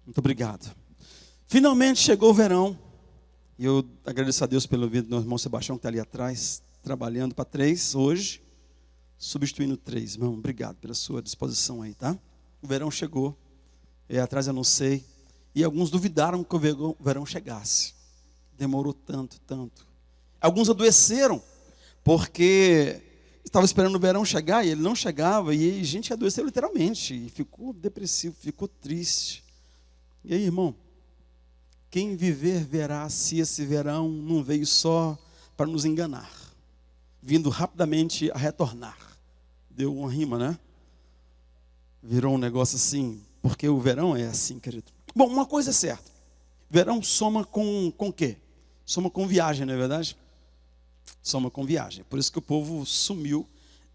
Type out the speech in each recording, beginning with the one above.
Muito obrigado. Finalmente chegou o verão. E eu agradeço a Deus pelo vida do meu irmão Sebastião, que está ali atrás, trabalhando para 3 hoje, substituindo 3. Irmão, obrigado pela sua disposição aí, tá? O verão chegou. E atrás eu não sei. E alguns duvidaram que o verão chegasse. Demorou tanto, tanto. Alguns adoeceram, porque estava esperando o verão chegar e ele não chegava. E gente adoeceu literalmente. E ficou depressivo, ficou triste. E aí, irmão? Quem viver verá se esse verão não veio só para nos enganar, vindo rapidamente a retornar. Deu uma rima, né? Virou um negócio assim, porque o verão é assim, querido. Bom, uma coisa é certa. Verão soma com o quê? Soma com viagem, não é verdade? Soma com viagem. Por isso que o povo sumiu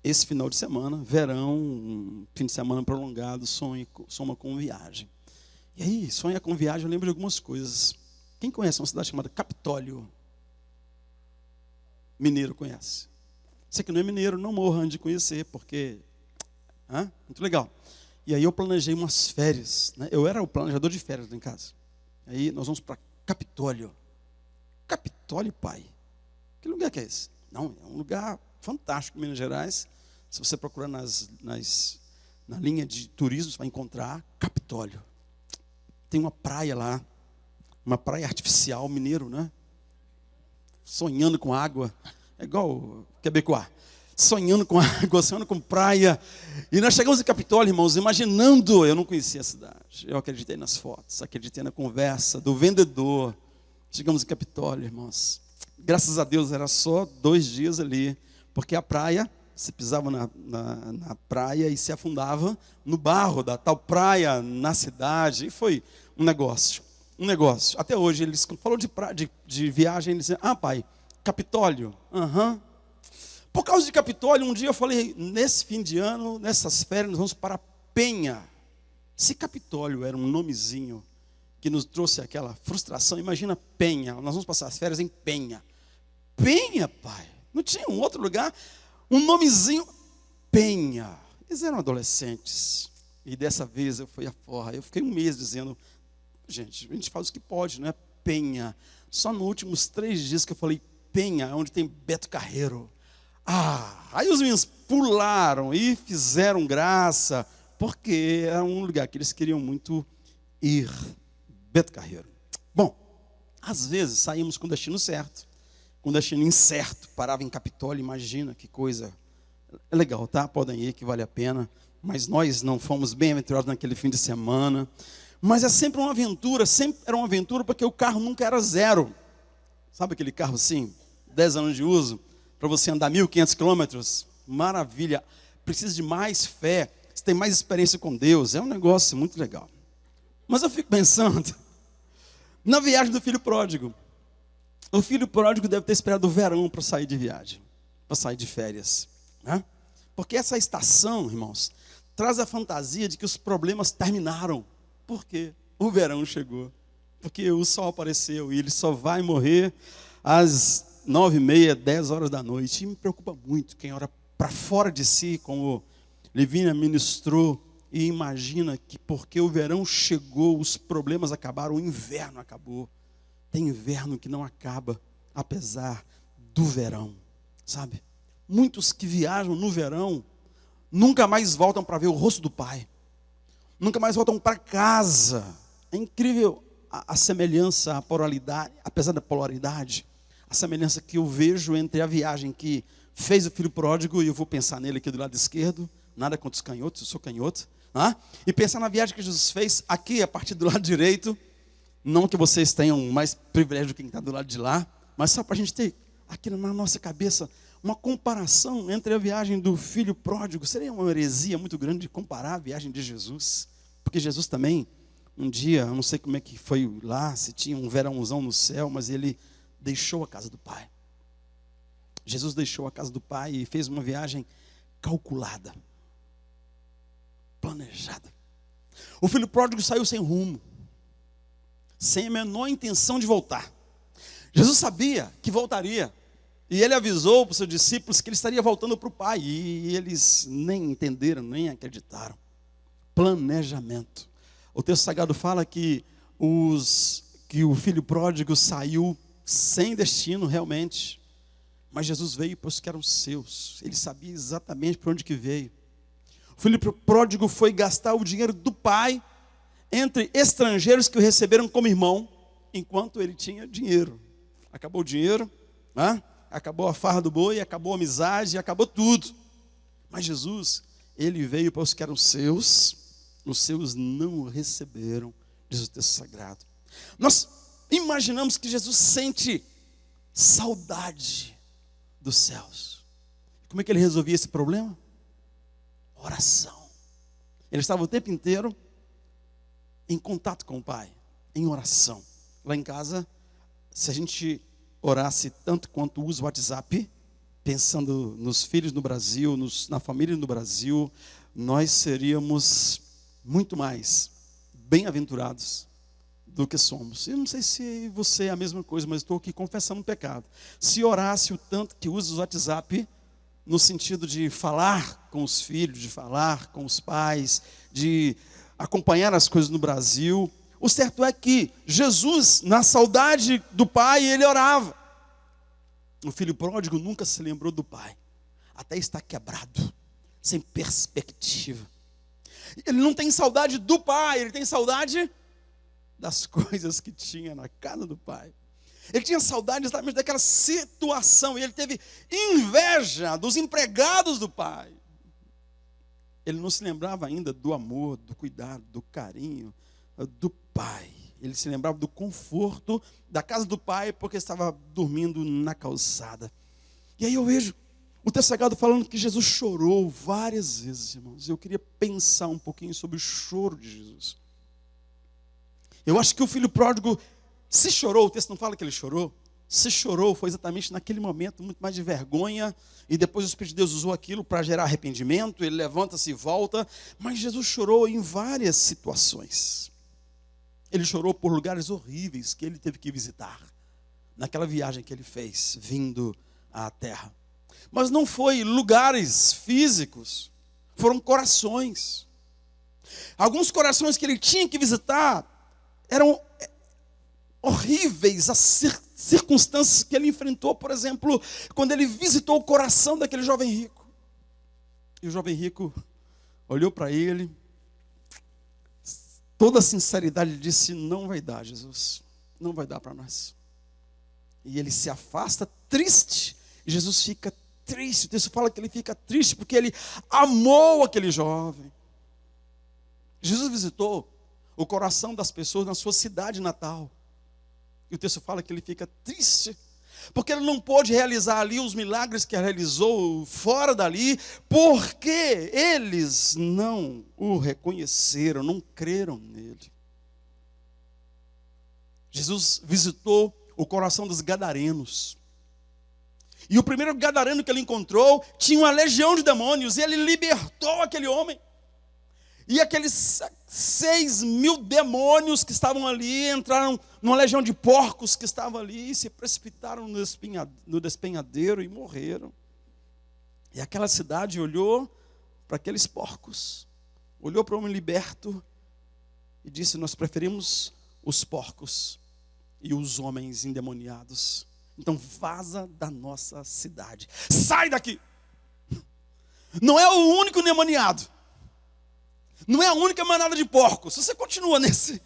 esse final de semana. Verão, um fim de semana prolongado, soma com viagem. E aí, sonha com viagem, eu lembro de algumas coisas. Quem conhece uma cidade chamada Capitólio? Mineiro conhece. Você que não é mineiro, não morra de conhecer, porque... muito legal. E aí eu planejei umas férias, né? Eu era o planejador de férias lá em casa. Aí nós vamos para Capitólio. Capitólio, pai? Que lugar que é esse? Não, é um lugar fantástico em Minas Gerais. Se você procurar na linha de turismo, você vai encontrar Capitólio. Tem uma praia lá, uma praia artificial, mineiro, né? Sonhando com água, é igual Quebecois. Sonhando com água, sonhando com praia. E nós chegamos em Capitólio, irmãos, imaginando, eu não conhecia a cidade. Eu acreditei nas fotos, acreditei na conversa do vendedor. Chegamos em Capitólio, irmãos. Graças a Deus era só 2 dias ali, porque a praia, você pisava na praia e se afundava no barro da tal praia na cidade. E foi um negócio. Até hoje, eles falou de viagem, eles diziam, pai, Capitólio. Por causa de Capitólio, um dia eu falei, nesse fim de ano, nessas férias, nós vamos para Penha. Se Capitólio era um nomezinho que nos trouxe aquela frustração, imagina Penha, nós vamos passar as férias em Penha. Penha, pai, não tinha um outro lugar, um nomezinho, Penha. Eles eram adolescentes, e dessa vez eu fui à forra, eu fiquei 1 mês dizendo, gente, a gente faz o que pode, não é Penha. Só nos últimos 3 dias que eu falei Penha, onde tem Beto Carreiro. Aí os meninos pularam e fizeram graça, porque era um lugar que eles queriam muito ir. Beto Carreiro. Bom, às vezes saímos com o destino certo, com o destino incerto, parava em Capitólio, imagina que coisa. É legal, tá? Podem ir, que vale a pena. Mas nós não fomos bem-aventurados naquele fim de semana. Mas é sempre uma aventura, sempre era uma aventura, porque o carro nunca era zero. Sabe aquele carro assim, 10 anos de uso, para você andar 1.500 quilômetros? Maravilha. Precisa de mais fé, você tem mais experiência com Deus. É um negócio muito legal. Mas eu fico pensando, na viagem do filho pródigo. O filho pródigo deve ter esperado o verão para sair de viagem, para sair de férias, né? Porque essa estação, irmãos, traz a fantasia de que os problemas terminaram. Por quê? O verão chegou. Porque o sol apareceu e ele só vai morrer às 9h30, 10 horas da noite. E me preocupa muito quem ora para fora de si, como Livinha ministrou, e imagina que porque o verão chegou, os problemas acabaram, o inverno acabou. Tem inverno que não acaba, apesar do verão, sabe? Muitos que viajam no verão, nunca mais voltam para ver o rosto do Pai. Nunca mais voltam para casa. É incrível a semelhança, a polaridade, apesar da polaridade, a semelhança que eu vejo entre a viagem que fez o filho pródigo, e eu vou pensar nele aqui do lado esquerdo, nada contra os canhotos, eu sou canhoto, e pensar na viagem que Jesus fez aqui, a partir do lado direito. Não que vocês tenham mais privilégio do que quem está do lado de lá, mas só para a gente ter aqui na nossa cabeça uma comparação entre a viagem do filho pródigo. Seria uma heresia muito grande de comparar a viagem de Jesus, porque Jesus também, um dia, eu não sei como é que foi lá, se tinha um verãozão no céu, mas ele deixou a casa do Pai. Jesus deixou a casa do Pai e fez uma viagem calculada, planejada. O filho pródigo saiu sem rumo, sem a menor intenção de voltar. Jesus sabia que voltaria, e ele avisou para os seus discípulos que ele estaria voltando para o Pai, e eles nem entenderam, nem acreditaram. Planejamento. O texto sagrado fala que o filho pródigo saiu sem destino realmente, mas Jesus veio para os que eram seus. Ele sabia exatamente para onde que veio. O filho pródigo foi gastar o dinheiro do pai entre estrangeiros que o receberam como irmão, enquanto ele tinha dinheiro. Acabou o dinheiro, acabou a farra do boi, acabou a amizade, acabou tudo. Mas Jesus, ele veio para os que eram seus, os seus não o receberam, diz o texto sagrado. Nós imaginamos que Jesus sente saudade dos céus. Como é que ele resolvia esse problema? Oração. Ele estava o tempo inteiro em contato com o Pai, em oração. Lá em casa, se a gente orasse tanto quanto usa o WhatsApp, pensando nos filhos no Brasil, na família no Brasil, nós seríamos muito mais bem-aventurados do que somos. Eu não sei se você é a mesma coisa, mas estou aqui confessando um pecado. Se orasse o tanto que usa o WhatsApp, no sentido de falar com os filhos, de falar com os pais, de acompanhar as coisas no Brasil, o certo é que Jesus, na saudade do pai, ele orava. O filho pródigo nunca se lembrou do pai, até está quebrado, sem perspectiva. Ele não tem saudade do pai, ele tem saudade das coisas que tinha na casa do pai. Ele tinha saudade exatamente daquela situação, e ele teve inveja dos empregados do pai. Ele não se lembrava ainda do amor, do cuidado, do carinho do pai. Ele se lembrava do conforto da casa do pai, porque estava dormindo na calçada. E aí eu vejo o texto sagrado falando que Jesus chorou várias vezes, irmãos. Eu queria pensar um pouquinho sobre o choro de Jesus. Eu acho que o filho pródigo, se chorou, o texto não fala que ele chorou. Se chorou, foi exatamente naquele momento, muito mais de vergonha. E depois o Espírito de Deus usou aquilo para gerar arrependimento. Ele levanta-se e volta. Mas Jesus chorou em várias situações. Ele chorou por lugares horríveis que ele teve que visitar, naquela viagem que ele fez, vindo à terra. Mas não foi lugares físicos, foram corações. Alguns corações que ele tinha que visitar eram horríveis, as circunstâncias que ele enfrentou, por exemplo, quando ele visitou o coração daquele jovem rico. E o jovem rico olhou para ele, toda a sinceridade, disse: não vai dar, Jesus, não vai dar para nós. E ele se afasta triste, e Jesus fica triste. O texto fala que ele fica triste porque ele amou aquele jovem. Jesus visitou o coração das pessoas na sua cidade natal. E o texto fala que ele fica triste, porque ele não pôde realizar ali os milagres que realizou fora dali, porque eles não o reconheceram, não creram nele. Jesus visitou o coração dos gadarenos. E o primeiro gadareno que ele encontrou tinha uma legião de demônios, e ele libertou aquele homem. E aqueles 6.000 demônios que estavam ali entraram numa legião de porcos que estavam ali e se precipitaram no despenhadeiro e morreram. E aquela cidade olhou para aqueles porcos, olhou para o homem liberto e disse: nós preferimos os porcos e os homens endemoniados. Então vaza da nossa cidade, sai daqui. Não é o único endemoniado, não é a única manada de porcos. Se você continua nesse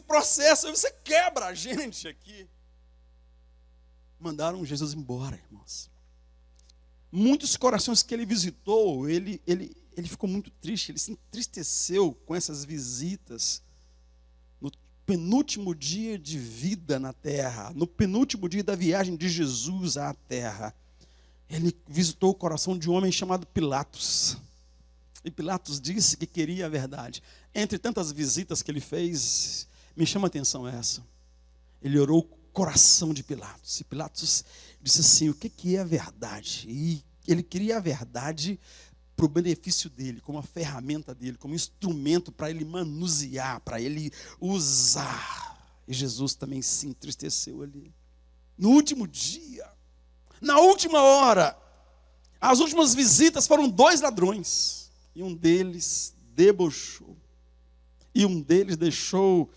processo, você quebra a gente aqui. Mandaram Jesus embora, irmãos. Muitos corações que ele visitou, ele ficou muito triste, ele se entristeceu com essas visitas. No penúltimo dia de vida na terra, no penúltimo dia da viagem de Jesus à terra, ele visitou o coração de um homem chamado Pilatos. E Pilatos disse que queria a verdade. Entre tantas visitas que ele fez, me chama a atenção essa. Ele orou o coração de Pilatos. E Pilatos disse assim: o que é a verdade? E ele queria a verdade para o benefício dele, como a ferramenta dele, como instrumento para ele manusear, para ele usar. E Jesus também se entristeceu ali. No último dia, na última hora, as últimas visitas foram 2 ladrões. E um deles debochou. E um deles deixou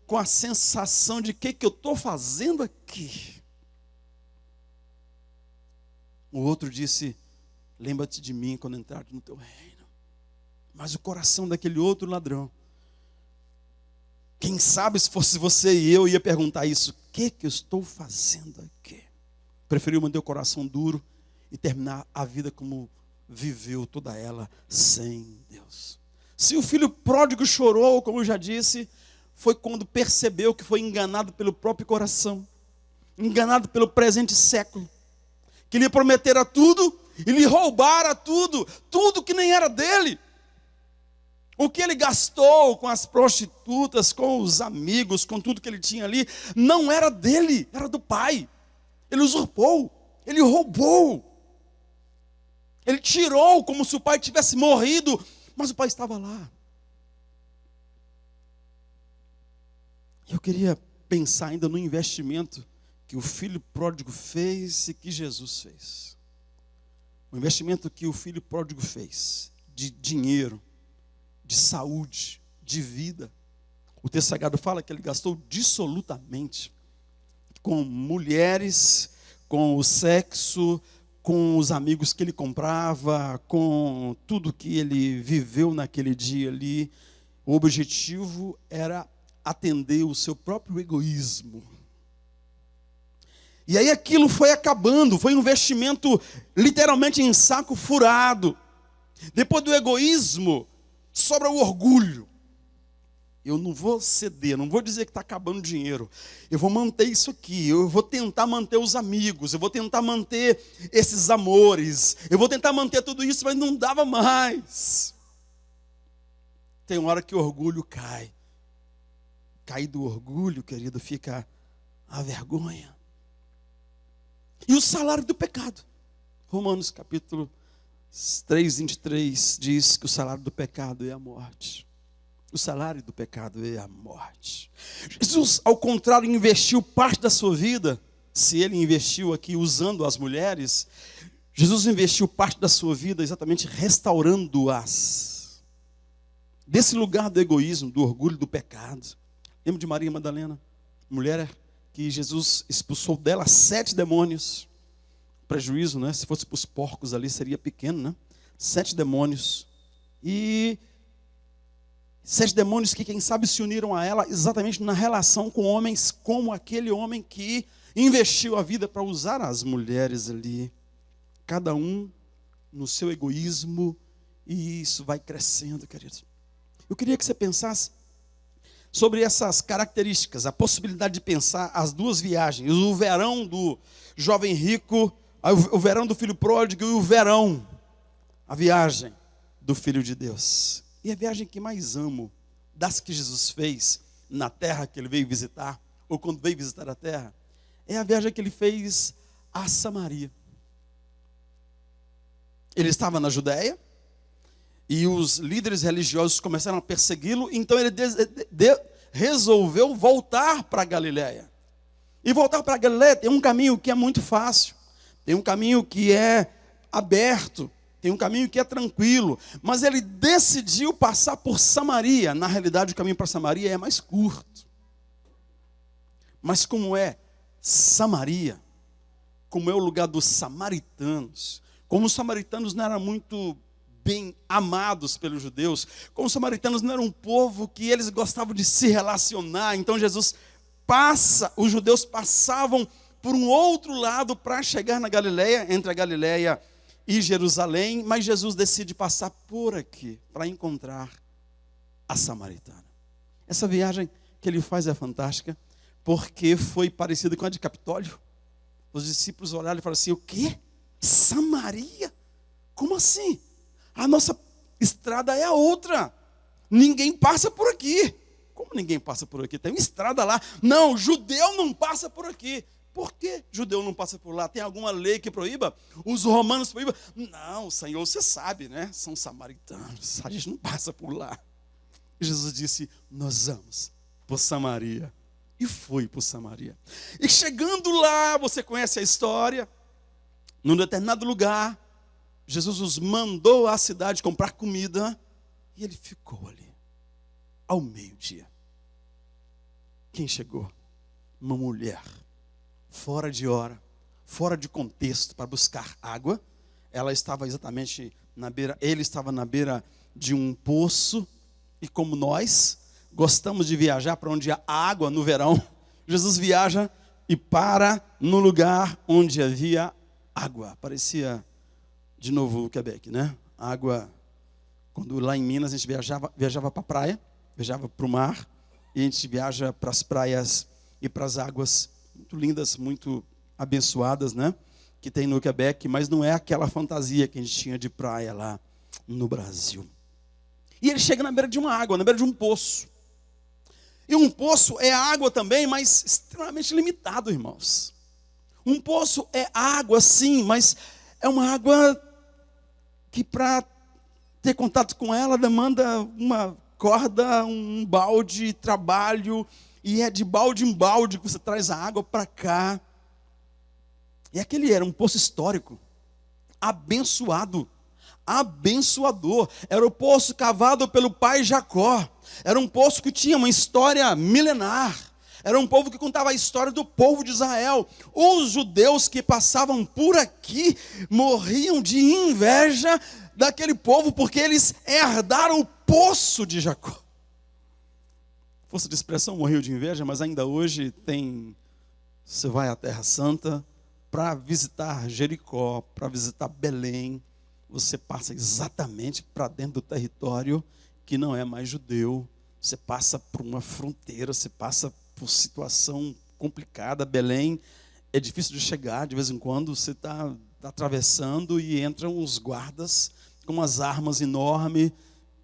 com a sensação de que eu estou fazendo aqui. O outro disse, lembra-te de mim quando entrar no teu reino. Mas o coração daquele outro ladrão, quem sabe se fosse você e eu, ia perguntar isso, o que eu estou fazendo aqui? Preferiu manter o coração duro e terminar a vida como viveu toda ela, sem Deus. Se o filho pródigo chorou, como eu já disse, foi quando percebeu que foi enganado pelo próprio coração, enganado pelo presente século, que lhe prometera tudo e lhe roubara tudo que nem era dele. O que ele gastou com as prostitutas, com os amigos, com tudo que ele tinha ali, não era dele, era do pai. Ele usurpou, ele roubou. Ele tirou como se o pai tivesse morrido, mas o pai estava lá. Eu queria pensar ainda no investimento que o filho pródigo fez e que Jesus fez. O investimento que o filho pródigo fez de dinheiro, de saúde, de vida. O texto sagrado fala que ele gastou dissolutamente com mulheres, com o sexo, com os amigos que ele comprava, com tudo que ele viveu naquele dia ali. O objetivo era atender o seu próprio egoísmo. E aí aquilo foi acabando, foi um investimento literalmente em saco furado. Depois do egoísmo, sobra o orgulho. Eu não vou ceder, não vou dizer que está acabando o dinheiro. Eu vou manter isso aqui, eu vou tentar manter os amigos, eu vou tentar manter esses amores, eu vou tentar manter tudo isso, mas não dava mais. Tem uma hora que o orgulho cai. Cair do orgulho, querido, fica a vergonha. E o salário do pecado. Romanos capítulo 3, 23 diz que o salário do pecado é a morte. O salário do pecado é a morte. Jesus, ao contrário, investiu parte da sua vida. Se ele investiu aqui usando as mulheres, Jesus investiu parte da sua vida exatamente restaurando-as. Desse lugar do egoísmo, do orgulho, do pecado. Lembra de Maria Madalena? Mulher que Jesus expulsou dela 7 demônios. Prejuízo, né? Se fosse para os porcos ali, seria pequeno, né? 7 demônios. E 7 demônios que, quem sabe, se uniram a ela exatamente na relação com homens como aquele homem que investiu a vida para usar as mulheres ali. Cada um no seu egoísmo, e isso vai crescendo, queridos. Eu queria que você pensasse sobre essas características, a possibilidade de pensar as duas viagens, o verão do jovem rico, o verão do filho pródigo e o verão, a viagem do Filho de Deus. E a viagem que mais amo, das que Jesus fez na terra que ele veio visitar, ou quando veio visitar a terra, é a viagem que ele fez a Samaria. Ele estava na Judéia, e os líderes religiosos começaram a persegui-lo, então ele resolveu voltar para a Galileia. E voltar para a Galileia tem um caminho que é muito fácil, tem um caminho que é aberto, tem um caminho que é tranquilo, mas ele decidiu passar por Samaria. Na realidade, o caminho para Samaria é mais curto. Mas como é Samaria, como é o lugar dos samaritanos, como os samaritanos não eram muito bem amados pelos judeus, como os samaritanos não eram um povo que eles gostavam de se relacionar, então Jesus os judeus passavam por um outro lado para chegar na Galileia, entre a Galileia e Jerusalém, mas Jesus decide passar por aqui para encontrar a samaritana. Essa viagem que ele faz é fantástica, porque foi parecida com a de Capitólio. Os discípulos olharam e falaram assim: o quê? Samaria? Como assim? A nossa estrada é a outra. Ninguém passa por aqui. Como ninguém passa por aqui? Tem uma estrada lá. Não, judeu não passa por aqui. Por que judeu não passa por lá? Tem alguma lei que proíba? Os romanos proíbam? Não, Senhor, você sabe, né? São samaritanos. A gente não passa por lá. Jesus disse: nós vamos por Samaria. E foi por Samaria. E chegando lá, você conhece a história, num determinado lugar, Jesus os mandou à cidade comprar comida, e ele ficou ali. ao meio-dia. Quem chegou? Uma mulher, fora de hora, fora de contexto, para buscar água. Ela estava exatamente na beira, ele estava na beira de um poço, e como nós gostamos de viajar para onde há água no verão, Jesus viaja e para no lugar onde havia água. Parecia, de novo, o Quebec, né? Água, quando lá em Minas a gente viajava para a praia, viajava para o mar, e a gente viaja para as praias e para as águas muito lindas, muito abençoadas, né? Que tem no Quebec, mas não é aquela fantasia que a gente tinha de praia lá no Brasil. E ele chega na beira de uma água, na beira de um poço. E um poço é água também, mas extremamente limitado, irmãos. Um poço é água, sim, mas é uma água que para ter contato com ela demanda uma corda, um balde, trabalho, e é de balde em balde que você traz a água para cá. E aquele era um poço histórico, abençoado, abençoador. Era o poço cavado pelo pai Jacó. Era um poço que tinha uma história milenar. Era um povo que contava a história do povo de Israel. Os judeus que passavam por aqui morriam de inveja daquele povo, porque eles herdaram o poço de Jacó. Força de expressão, morreu de inveja, mas ainda hoje tem. Você vai à Terra Santa para visitar Jericó, para visitar Belém, você passa exatamente para dentro do território que não é mais judeu. Você passa por uma fronteira, você passa por situação complicada. Belém é difícil de chegar, de vez em quando você está atravessando e entram os guardas com umas armas enormes,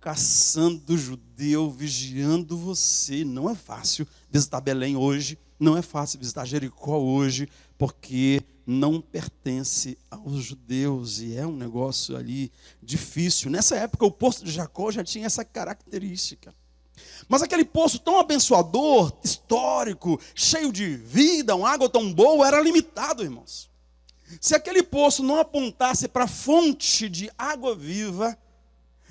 caçando judeu, vigiando você. Não é fácil visitar Belém hoje, não é fácil visitar Jericó hoje, porque não pertence aos judeus e é um negócio ali difícil. Nessa época o poço de Jacó já tinha essa característica. Mas aquele poço tão abençoador, histórico, cheio de vida, uma água tão boa, era limitado, irmãos. Se aquele poço não apontasse para a fonte de água viva,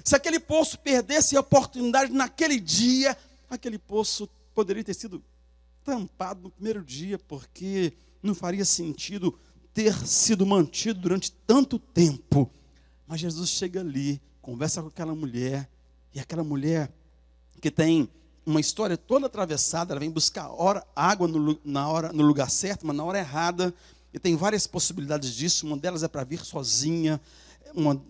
se aquele poço perdesse a oportunidade naquele dia, aquele poço poderia ter sido tampado no primeiro dia, porque não faria sentido ter sido mantido durante tanto tempo. Mas Jesus chega ali, conversa com aquela mulher, e aquela mulher que tem uma história toda atravessada, ela vem buscar água no lugar certo, mas na hora errada, e tem várias possibilidades disso. Uma delas é para vir sozinha,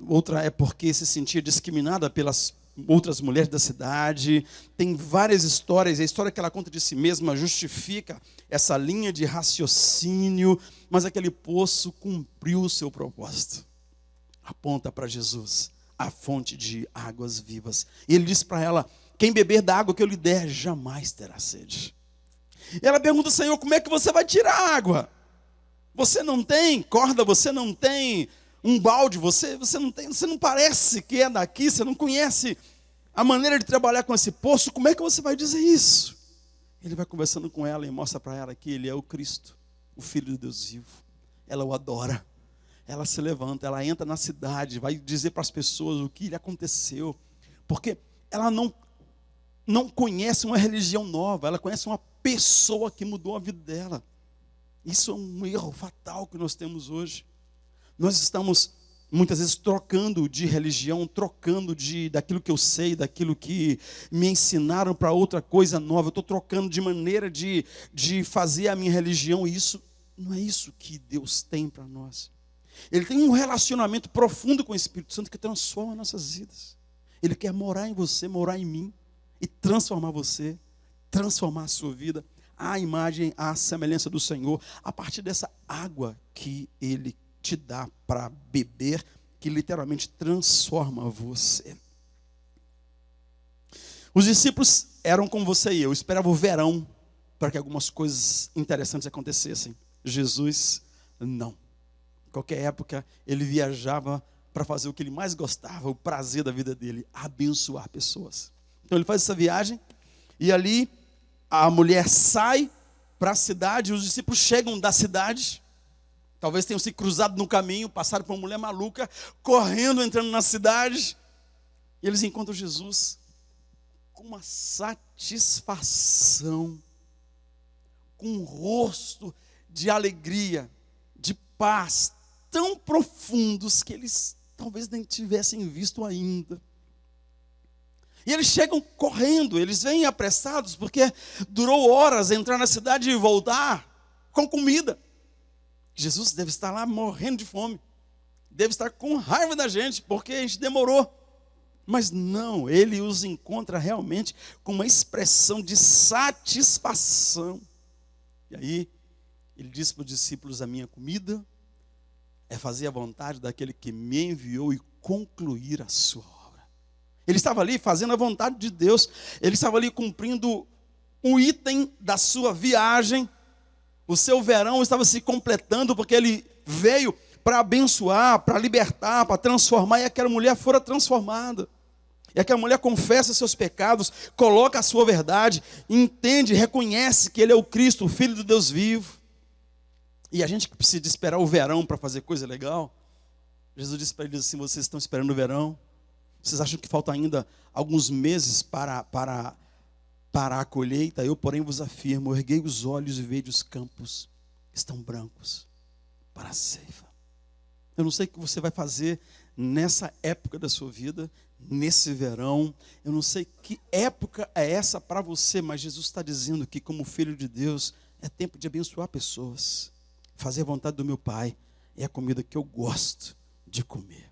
outra é porque se sentia discriminada pelas outras mulheres da cidade. Tem várias histórias, a história que ela conta de si mesma justifica essa linha de raciocínio, mas aquele poço cumpriu o seu propósito. Aponta para Jesus, a fonte de águas vivas. E ele diz para ela: quem beber da água que eu lhe der, jamais terá sede. E ela pergunta: Senhor, como é que você vai tirar a água? Você não tem corda, você não tem um balde, você não tem, você não parece que é daqui, você não conhece a maneira de trabalhar com esse poço. Como é que você vai dizer isso? Ele vai conversando com ela e mostra para ela que ele é o Cristo, o Filho de Deus vivo. Ela o adora. Ela se levanta, ela entra na cidade, vai dizer para as pessoas o que lhe aconteceu, porque ela não conhece uma religião nova, ela conhece uma pessoa que mudou a vida dela. Isso é um erro fatal que nós temos hoje. Nós estamos muitas vezes trocando de religião, trocando daquilo que eu sei, daquilo que me ensinaram para outra coisa nova. Eu estou trocando de maneira de fazer a minha religião, e isso não é isso que Deus tem para nós. Ele tem um relacionamento profundo com o Espírito Santo que transforma nossas vidas. Ele quer morar em você, morar em mim, e transformar você, transformar a sua vida, à imagem, à semelhança do Senhor, a partir dessa água que Ele te dá para beber, que literalmente transforma você. Os discípulos eram como você e eu, esperavam o verão para que algumas coisas interessantes acontecessem. Jesus, não. Em qualquer época, ele viajava para fazer o que ele mais gostava, o prazer da vida dele, abençoar pessoas. Então ele faz essa viagem, e ali a mulher sai para a cidade, os discípulos chegam da cidade, talvez tenham se cruzado no caminho, passaram por uma mulher maluca, correndo, entrando na cidade, e eles encontram Jesus. com uma satisfação, com um rosto de alegria, de paz, tão profundos que eles talvez nem tivessem visto ainda. E eles chegam correndo, eles vêm apressados, porque durou horas entrar na cidade e voltar com comida. Jesus deve estar lá morrendo de fome, deve estar com raiva da gente, porque a gente demorou. Mas não, ele os encontra realmente com uma expressão de satisfação. E aí, ele diz para os discípulos: a minha comida é fazer a vontade daquele que me enviou e concluir a sua obra. Ele estava ali fazendo a vontade de Deus, ele estava ali cumprindo um item da sua viagem. O seu verão estava se completando, porque ele veio para abençoar, para libertar, para transformar, e aquela mulher fora transformada. E aquela mulher confessa seus pecados, coloca a sua verdade, entende, reconhece que ele é o Cristo, o Filho do Deus vivo. E a gente que precisa esperar o verão para fazer coisa legal, Jesus disse para eles assim: vocês estão esperando o verão? Vocês acham que falta ainda alguns meses para a colheita? Eu, porém, vos afirmo: erguei os olhos e vejo os campos estão brancos para a ceifa. Eu não sei o que você vai fazer nessa época da sua vida, nesse verão. Eu não sei que época é essa para você, mas Jesus está dizendo que, como filho de Deus, é tempo de abençoar pessoas. Fazer a vontade do meu Pai é a comida que eu gosto de comer.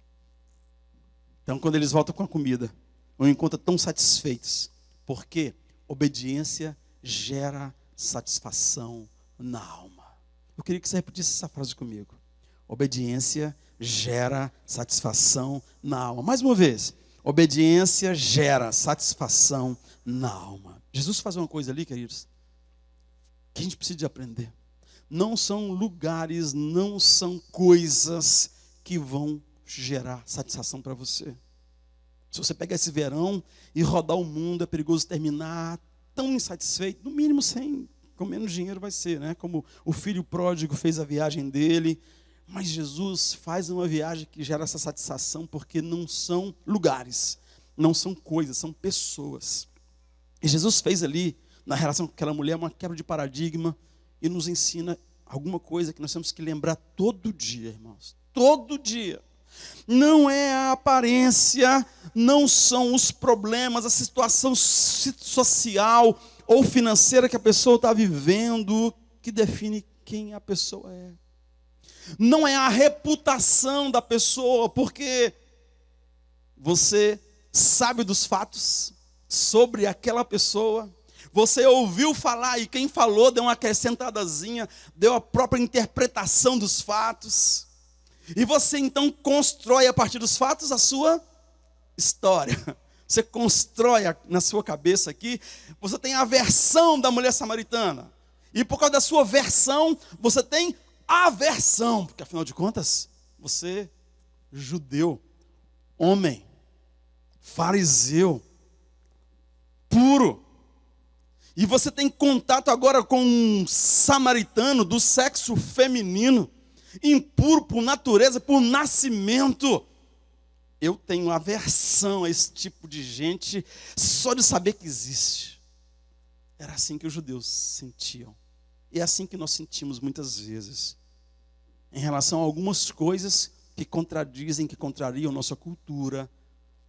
Então, quando eles voltam com a comida, eu encontro tão satisfeitos, porque obediência gera satisfação na alma. Eu queria que você repetisse essa frase comigo. Obediência gera satisfação na alma. Mais uma vez. Obediência gera satisfação na alma. Jesus faz uma coisa ali, queridos, que a gente precisa de aprender. Não são lugares, não são coisas que vão gerar satisfação para você. Se você pegar esse verão e rodar o mundo, é perigoso terminar tão insatisfeito, no mínimo com menos dinheiro vai ser, né? Como o filho pródigo fez a viagem dele. Mas Jesus faz uma viagem que gera essa satisfação, porque não são lugares, não são coisas, são pessoas. E Jesus fez ali, na relação com aquela mulher, uma quebra de paradigma e nos ensina alguma coisa que nós temos que lembrar todo dia, irmãos. Todo dia. Não é a aparência, não são os problemas, a situação social ou financeira que a pessoa está vivendo que define quem a pessoa é. Não é a reputação da pessoa, porque você sabe dos fatos sobre aquela pessoa, você ouviu falar e quem falou deu uma acrescentadazinha, deu a própria interpretação dos fatos, e você então constrói a partir dos fatos a sua história. Você constrói na sua cabeça aqui, você tem a versão da mulher samaritana, e por causa da sua versão, você tem aversão, porque afinal de contas, você, judeu, homem, fariseu, puro, e você tem contato agora com um samaritano do sexo feminino, impuro por natureza, por nascimento. Eu tenho aversão a esse tipo de gente, só de saber que existe. Era assim que os judeus sentiam, e é assim que nós sentimos muitas vezes, em relação a algumas coisas que contradizem, que contrariam nossa cultura,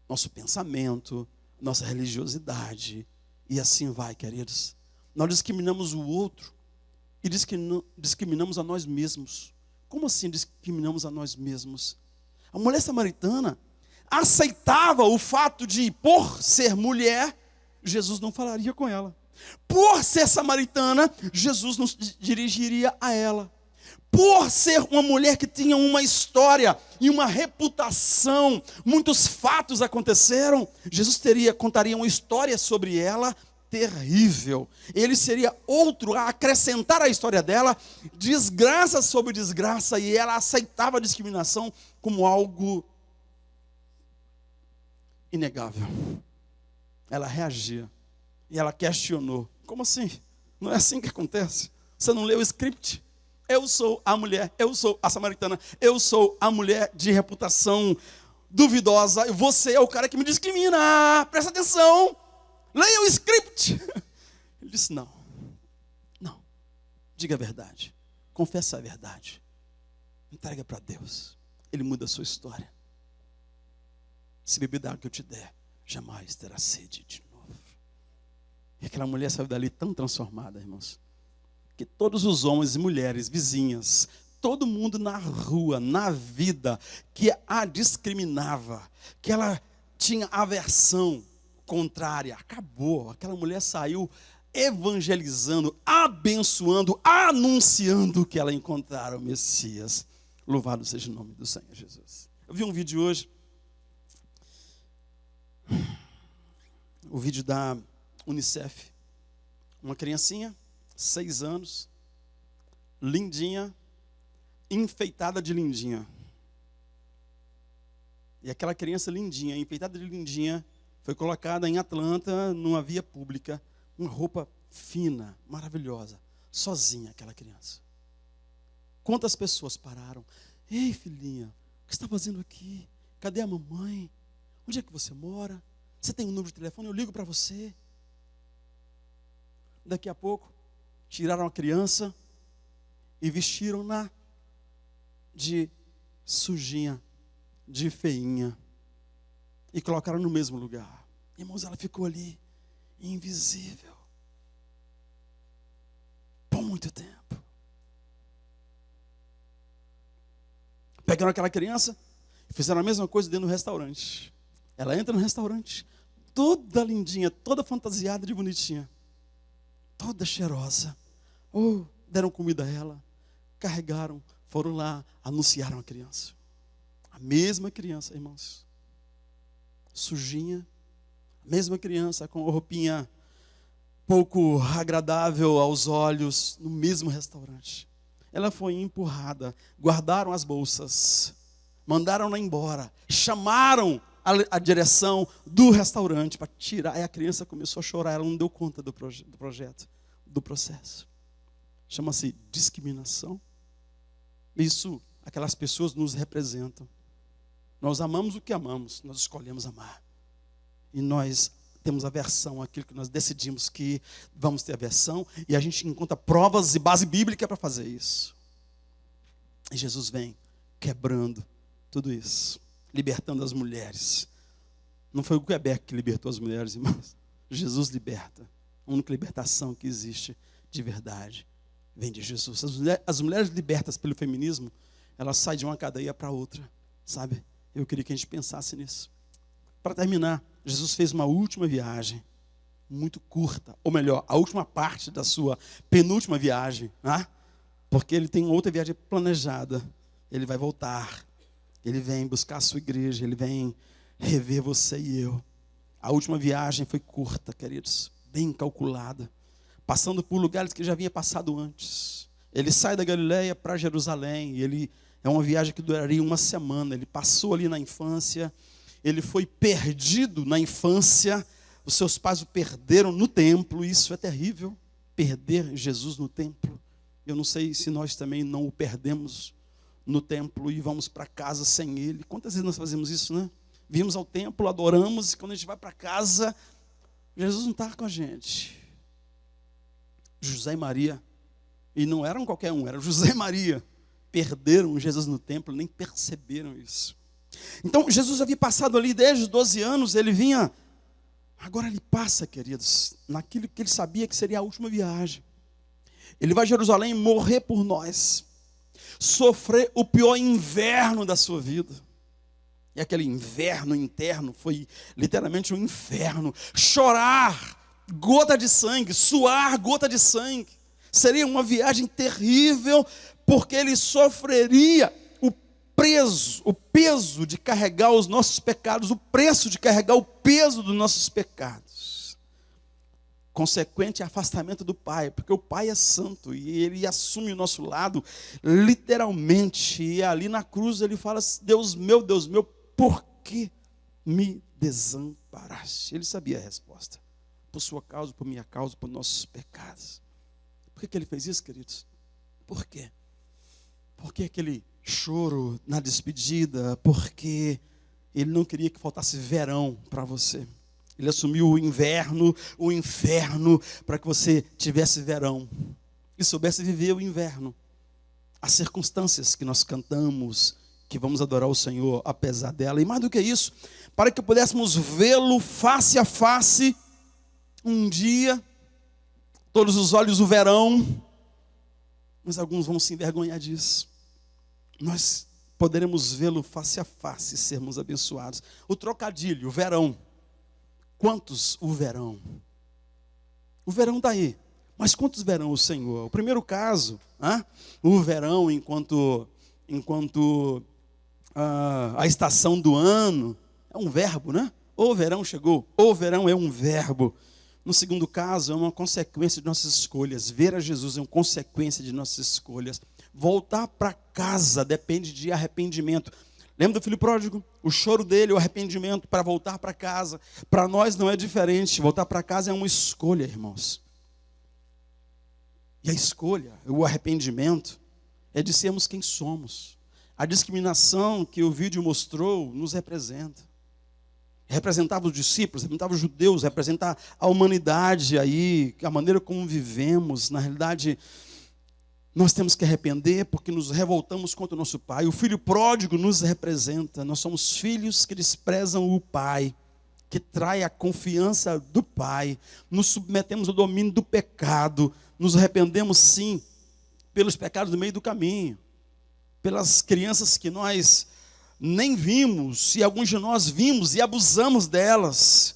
nosso pensamento, nossa religiosidade, e assim vai, queridos. Nós discriminamos o outro e discriminamos a nós mesmos. Como assim discriminamos a nós mesmos? A mulher samaritana aceitava o fato de, por ser mulher, Jesus não falaria com ela. Por ser samaritana, Jesus não dirigiria a ela. Por ser uma mulher que tinha uma história e uma reputação, muitos fatos aconteceram, Jesus contaria uma história sobre ela terrível. Ele seria outro a acrescentar à história dela, desgraça sobre desgraça, e ela aceitava a discriminação como algo inegável. Ela reagia e ela questionou. Como assim? Não é assim que acontece? Você não leu o script? Eu sou a mulher, eu sou a samaritana, eu sou a mulher de reputação duvidosa, você é o cara que me discrimina. Presta atenção, leia disse: não, não, diga a verdade, confessa a verdade, entrega para Deus, Ele muda a sua história. Se beber da água que eu te der, jamais terá sede de novo. E aquela mulher saiu dali tão transformada, irmãos, que todos os homens e mulheres, vizinhas, todo mundo na rua, na vida, que a discriminava, que ela tinha aversão contrária, acabou. Aquela mulher saiu evangelizando, abençoando, anunciando que ela encontrara o Messias. Louvado seja o nome do Senhor Jesus. Eu vi um vídeo hoje, o vídeo da Unicef, uma criancinha, 6 anos, lindinha, enfeitada de lindinha. E aquela criança lindinha, enfeitada de lindinha, foi colocada em Atlanta, numa via pública, uma roupa fina, maravilhosa, sozinha aquela criança. Quantas pessoas pararam? Ei, filhinha, o que você está fazendo aqui? Cadê a mamãe? Onde é que você mora? Você tem um número de telefone? Eu ligo para você. Daqui a pouco, tiraram a criança e vestiram-na de sujinha, de feinha, e colocaram no mesmo lugar. Irmãos, ela ficou ali, invisível, por muito tempo. Pegaram aquela criança e fizeram a mesma coisa dentro do restaurante. Ela entra no restaurante, toda lindinha, toda fantasiada de bonitinha, toda cheirosa. Deram comida a ela, carregaram, foram lá, anunciaram a criança. A mesma criança, irmãos, sujinha, a mesma criança com roupinha pouco agradável aos olhos, no mesmo restaurante. Ela foi empurrada, guardaram as bolsas, mandaram-na embora, chamaram a direção do restaurante para tirar. Aí a criança começou a chorar, ela não deu conta do projeto, do processo. Chama-se discriminação. Isso, aquelas pessoas nos representam. Nós amamos o que amamos, nós escolhemos amar. E nós temos aversão àquilo que nós decidimos que vamos ter aversão, e a gente encontra provas e base bíblica para fazer isso. E Jesus vem quebrando tudo isso, libertando as mulheres. Não foi o Quebec que libertou as mulheres, irmãos. Jesus liberta. A única libertação que existe de verdade vem de Jesus. As mulheres libertas pelo feminismo, elas saem de uma cadeia para outra, sabe? Eu queria que a gente pensasse nisso. Para terminar, Jesus fez uma última viagem, muito curta, ou melhor, a última parte da sua penúltima viagem, né? Porque ele tem outra viagem planejada. Ele vai voltar, ele vem buscar a sua igreja, ele vem rever você e eu. A última viagem foi curta, queridos, bem calculada, passando por lugares que já havia passado antes. Ele sai da Galileia para Jerusalém, e é uma viagem que duraria uma semana. Ele passou ali na infância, ele foi perdido na infância, os seus pais o perderam no templo. Isso é terrível, perder Jesus no templo. Eu não sei se nós também não o perdemos no templo e vamos para casa sem ele. Quantas vezes nós fazemos isso, né? Vimos ao templo, adoramos, e quando a gente vai para casa, Jesus não está com a gente. José e Maria, e não eram qualquer um, era José e Maria, perderam Jesus no templo, nem perceberam isso. Então, Jesus havia passado ali desde os 12 anos, ele vinha, agora ele passa, queridos, naquilo que ele sabia que seria a última viagem. Ele vai a Jerusalém morrer por nós, sofrer o pior inverno da sua vida. E aquele inverno interno foi literalmente um inferno. Chorar gota de sangue, suar gota de sangue. Seria uma viagem terrível, porque ele sofreria o peso de carregar os nossos pecados, o preço de carregar o peso dos nossos pecados. Consequente afastamento do Pai, porque o Pai é santo e ele assume o nosso lado literalmente. E ali na cruz ele fala: Deus meu, por que me desamparaste? Ele sabia a resposta. Por sua causa, por minha causa, por nossos pecados. Por que ele fez isso, queridos? Por quê? Porque aquele choro na despedida, porque ele não queria que faltasse verão para você. Ele assumiu o inverno, o inferno, para que você tivesse verão e soubesse viver o inverno. As circunstâncias que nós cantamos, que vamos adorar o Senhor apesar dela. E mais do que isso, para que pudéssemos vê-lo face a face, um dia, todos os olhos o verão, mas alguns vão se envergonhar disso. Nós poderemos vê-lo face a face e sermos abençoados. O trocadilho, o verão. Quantos o verão? O verão está aí. Mas quantos verão o Senhor? O primeiro caso, o verão enquanto a estação do ano, é um verbo, né? O verão chegou, o verão é um verbo. No segundo caso, é uma consequência de nossas escolhas. Ver a Jesus é uma consequência de nossas escolhas. Voltar para casa depende de arrependimento. Lembra do filho pródigo? O choro dele, o arrependimento para voltar para casa. Para nós não é diferente. Voltar para casa é uma escolha, irmãos. E a escolha, o arrependimento, é de sermos quem somos. A discriminação que o vídeo mostrou nos representa. Representava os discípulos, representava os judeus, representa a humanidade aí, a maneira como vivemos. Na realidade, nós temos que arrepender porque nos revoltamos contra o nosso pai. O filho pródigo nos representa. Nós somos filhos que desprezam o pai, que trai a confiança do pai. Nos submetemos ao domínio do pecado. Nos arrependemos, sim, pelos pecados do meio do caminho. Pelas crianças que nós nem vimos, e alguns de nós vimos e abusamos delas.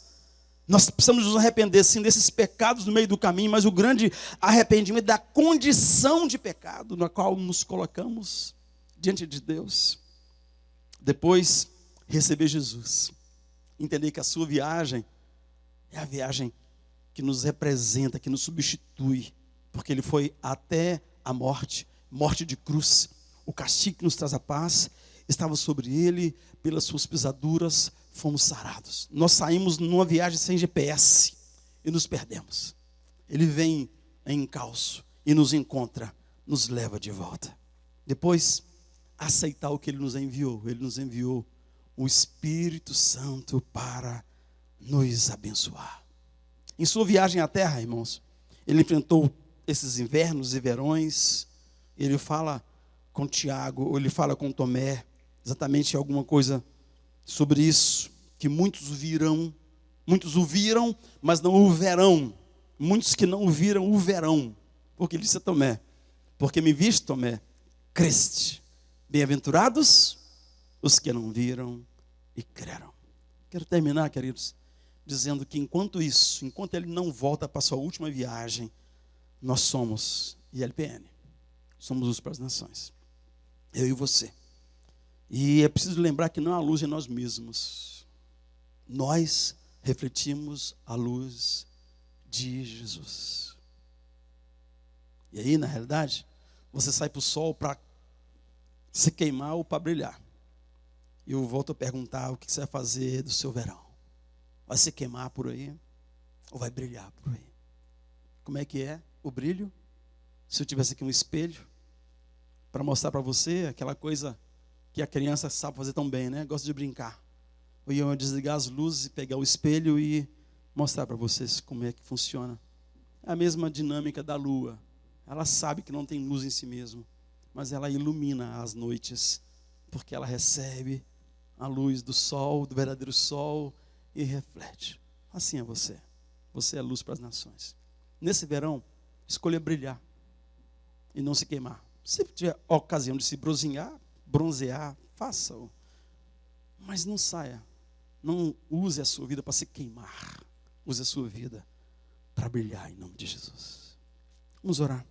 Nós precisamos nos arrepender, sim, desses pecados no meio do caminho, mas o grande arrependimento da condição de pecado na qual nos colocamos diante de Deus. Depois, receber Jesus. Entender que a sua viagem é a viagem que nos representa, que nos substitui, porque ele foi até a morte, morte de cruz. O castigo que nos traz a paz estava sobre ele, pelas suas pisaduras fomos sarados. Nós saímos numa viagem sem GPS e nos perdemos. Ele vem em encalço e nos encontra, nos leva de volta. Depois, aceitar o que ele nos enviou. Ele nos enviou o Espírito Santo para nos abençoar. Em sua viagem à terra, irmãos, ele enfrentou esses invernos e verões. Ele fala com Tiago, ou ele fala com Tomé, exatamente alguma coisa sobre isso, que muitos o viram, mas não o verão. Muitos que não o viram, o verão. Porque ele disse a Tomé, porque me viste, Tomé, creste. Bem-aventurados os que não viram e creram. Quero terminar, queridos, dizendo que enquanto ele não volta para a sua última viagem, nós somos ILPN. Somos luz para as nações. Eu e você. E é preciso lembrar que não há luz em nós mesmos. Nós refletimos a luz de Jesus. E aí, na realidade, você sai para o sol para se queimar ou para brilhar. E eu volto a perguntar, o que você vai fazer do seu verão? Vai se queimar por aí? Ou vai brilhar por aí? Como é que é o brilho? Se eu tivesse aqui um espelho, para mostrar para você aquela coisa que a criança sabe fazer tão bem, né? Gosta de brincar. Eu ia desligar as luzes e pegar o espelho e mostrar para vocês como é que funciona. É a mesma dinâmica da lua. Ela sabe que não tem luz em si mesma, mas ela ilumina as noites, porque ela recebe a luz do sol, do verdadeiro sol, e reflete. Assim é você. Você é luz para as nações. Nesse verão, escolha brilhar e não se queimar. Se tiver a ocasião de se bronzear, faça-o. Mas não saia. Não use a sua vida para se queimar. Use a sua vida para brilhar em nome de Jesus. Vamos orar.